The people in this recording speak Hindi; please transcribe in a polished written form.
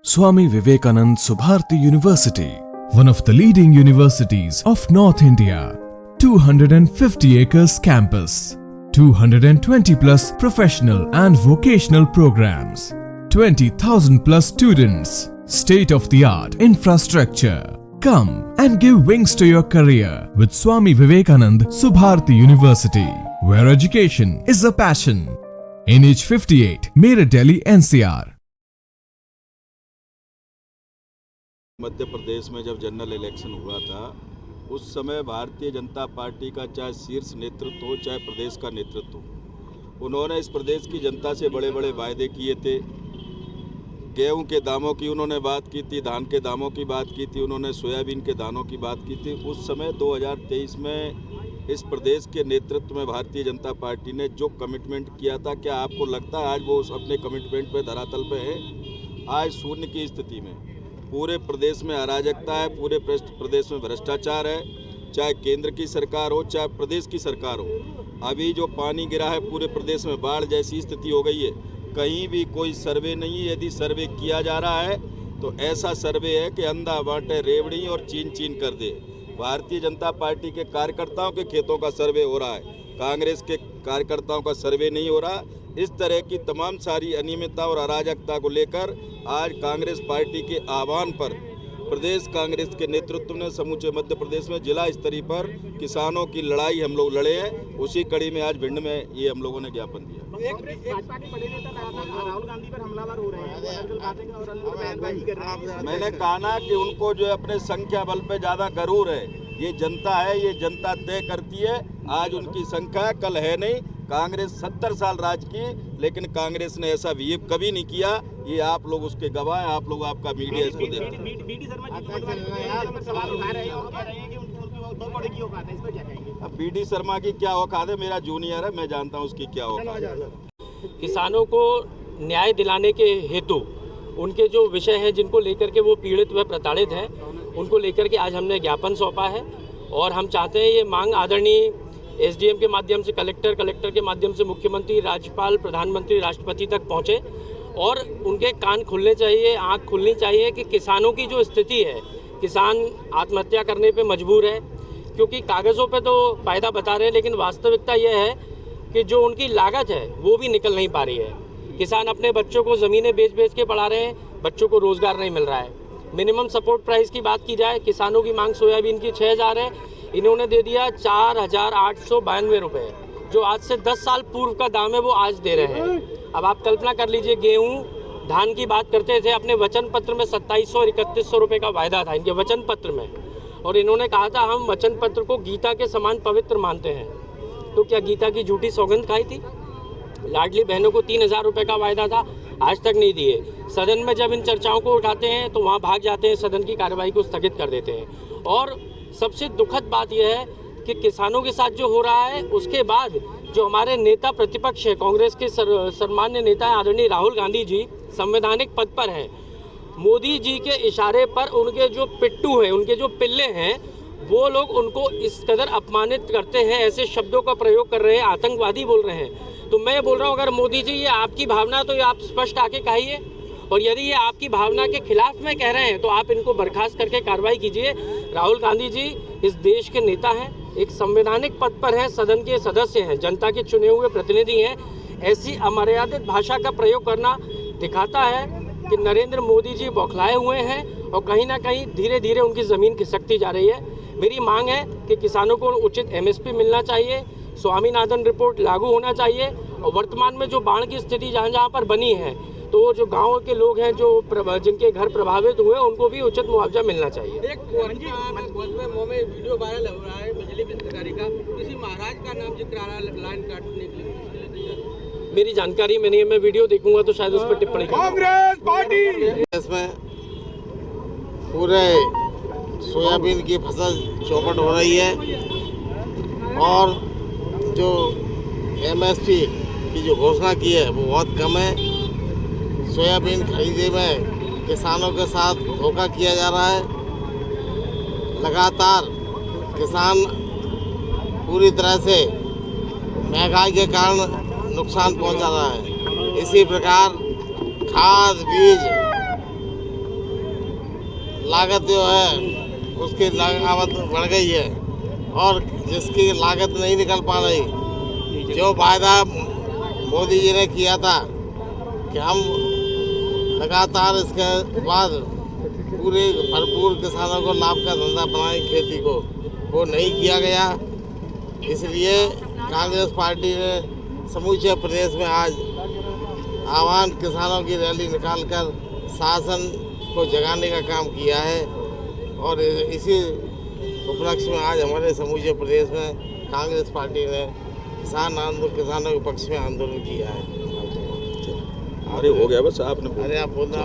Swami Vivekanand Subharti University, one of the leading universities of North India. 250 acres campus, 220 plus professional and vocational programs, 20,000 plus students, state-of-the-art infrastructure. Come and give wings to your career with Swami Vivekanand Subharti University, where education is a passion. NH 58, Meerut, Delhi, NCR. Madhya Pradesh में जब जनरल इलेक्शन हुआ था, उस समय भारतीय जनता पार्टी का चाहे शीर्ष नेतृत्व हो चाहे प्रदेश का नेतृत्व हो, उन्होंने इस प्रदेश की जनता से बड़े बड़े वायदे किए थे। गेहूं के दामों की उन्होंने बात की थी, धान के दामों की बात की थी, उन्होंने सोयाबीन के दानों की बात की थी। उस समय 2023 में इस प्रदेश के नेतृत्व में भारतीय जनता पार्टी ने जो कमिटमेंट किया था, क्या आपको लगता है आज वो अपने कमिटमेंट पे धरातल पे है? आज शून्य की स्थिति में पूरे प्रदेश में अराजकता है, पूरे प्रदेश में भ्रष्टाचार है, चाहे केंद्र की सरकार हो चाहे प्रदेश की सरकार हो। अभी जो पानी गिरा है पूरे प्रदेश में बाढ़ जैसी स्थिति हो गई है, कहीं भी कोई सर्वे नहीं है। यदि सर्वे किया जा रहा है तो ऐसा सर्वे है कि अंधा बांटे रेवड़ी और चीन चीन कर दे। भारतीय जनता पार्टी के कार्यकर्ताओं के खेतों का सर्वे हो रहा है, कांग्रेस के कार्यकर्ताओं का सर्वे नहीं हो रहा। इस तरह की तमाम सारी अनियमितता और अराजकता को लेकर आज कांग्रेस पार्टी के आह्वान पर प्रदेश कांग्रेस के नेतृत्व ने समूचे मध्य प्रदेश में जिला स्तरीय पर किसानों की लड़ाई हम लोग लड़े हैं। उसी कड़ी में आज भिंड में ये हम लोगों ने ज्ञापन दिया। मैंने कहा ना कि उनको जो अपने संख्या बल पे ज़्यादा गरूर है। ये जनता है, ये जनता तय करती है। आज उनकी संख्या कल है नहीं। कांग्रेस 70 साल राज की, लेकिन कांग्रेस ने ऐसा बिहेव कभी नहीं किया। ये आप लोग उसके गवाह हैं, आप लोग आपका मीडिया इसको देखते हैं। अब बीडी शर्मा की क्या औकात है? मेरा जूनियर है, मैं जानता हूँ उसकी क्या औकात है। किसानों को न्याय दिलाने के हेतु उनके जो विषय हैं जिनको लेकर के वो पीड़ित व प्रताड़ित हैं, उनको लेकर के आज हमने ज्ञापन सौंपा है। और हम चाहते हैं ये मांग आदरणीय एसडीएम के माध्यम से कलेक्टर के माध्यम से मुख्यमंत्री, राज्यपाल, प्रधानमंत्री, राष्ट्रपति तक पहुंचे और उनके कान खुलने चाहिए, आंख खुलनी चाहिए कि किसानों की जो स्थिति है, किसान आत्महत्या करने पे मजबूर है। क्योंकि कागज़ों पे तो फ़ायदा बता रहे हैं, लेकिन वास्तविकता यह है कि जो उनकी लागत है वो भी निकल नहीं पा रही है। किसान अपने बच्चों को ज़मीनें बेच के पढ़ा रहे हैं, बच्चों को रोज़गार नहीं मिल रहा है। मिनिमम सपोर्ट प्राइस की बात की जाए, किसानों की मांग सोयाबीन की 6,000 है, इन्होंने दे दिया 4,892 रुपये, जो आज से 10 साल पूर्व का दाम है वो आज दे रहे हैं। अब आप कल्पना कर लीजिए, गेहूं धान की बात करते थे, अपने वचन पत्र में 2700 और 3100 रुपये का वायदा था इनके वचन पत्र में, और इन्होंने कहा था हम वचन पत्र को गीता के समान पवित्र मानते हैं। तो क्या गीता की झूठी सौगंध खाई थी? लाडली बहनों को 3,000 रुपये का वायदा था, आज तक नहीं दिए। सदन में जब इन चर्चाओं को उठाते हैं तो वहाँ भाग जाते हैं, सदन की कार्रवाई को स्थगित कर देते हैं। और सबसे दुखद बात यह है कि किसानों के साथ जो हो रहा है, उसके बाद जो हमारे नेता प्रतिपक्ष है, कांग्रेस के सम्मान्य नेता आदरणीय राहुल गांधी जी संवैधानिक पद पर हैं। मोदी जी के इशारे पर उनके जो पिट्टू हैं, उनके जो पिल्ले हैं, वो लोग उनको इस कदर अपमानित करते हैं, ऐसे शब्दों का प्रयोग कर रहे हैं, आतंकवादी बोल रहे हैं। तो मैं बोल रहा हूँ, अगर मोदी जी ये आपकी भावना तो ये आप स्पष्ट आके कहिए, और यदि ये आपकी भावना के खिलाफ में कह रहे हैं तो आप इनको बर्खास्त करके कार्रवाई कीजिए। राहुल गांधी जी इस देश के नेता हैं, एक संवैधानिक पद पर हैं, सदन के सदस्य हैं, जनता के चुने हुए प्रतिनिधि हैं। ऐसी अमर्यादित भाषा का प्रयोग करना दिखाता है कि नरेंद्र मोदी जी बौखलाए हुए हैं और कहीं ना कहीं धीरे धीरे उनकी ज़मीन खिसकती जा रही है। मेरी मांग है कि किसानों को उचित MSP मिलना चाहिए, स्वामीनाथन रिपोर्ट लागू होना चाहिए, और वर्तमान में जो बाढ़ की स्थिति जहाँ पर बनी है, तो जो गांव के लोग हैं जो जिनके घर प्रभावित हुए, उनको भी उचित मुआवजा मिलना चाहिए। एक वीडियो वायरल हो रहा है बिजली अधिकारी का, किसी महाराज का नाम जिक्र आ रहा है लाइन काटने के लिए। मेरी जानकारी में नहीं है, मैं वीडियो देखूंगा तो शायद उस पर टिप्पणी करूंगा। कांग्रेस पार्टी इसमें पूरे सोयाबीन की फसल चौपट हो रही है, और जो MSP की जो घोषणा की है वो बहुत कम है। सोयाबीन खरीदने में किसानों के साथ धोखा किया जा रहा है। लगातार किसान पूरी तरह से महंगाई के कारण नुकसान पहुंचा रहा है। इसी प्रकार खाद बीज लागत जो है उसकी लागत बढ़ गई है और जिसकी लागत नहीं निकल पा रही, जो वायदा मोदी जी ने किया था कि हम लगातार इसके बाद पूरे भरपूर किसानों को लाभ का धंधा बनाएं खेती को, वो नहीं किया गया। इसलिए कांग्रेस पार्टी ने समूचे प्रदेश में आज आह्वान किसानों की रैली निकालकर शासन को जगाने का काम किया है और इसी उपलक्ष्य में आज हमारे समूचे प्रदेश में कांग्रेस पार्टी ने किसानों के पक्ष में आंदोलन किया है। अरे हो गया बस आपने अरे आप बोलना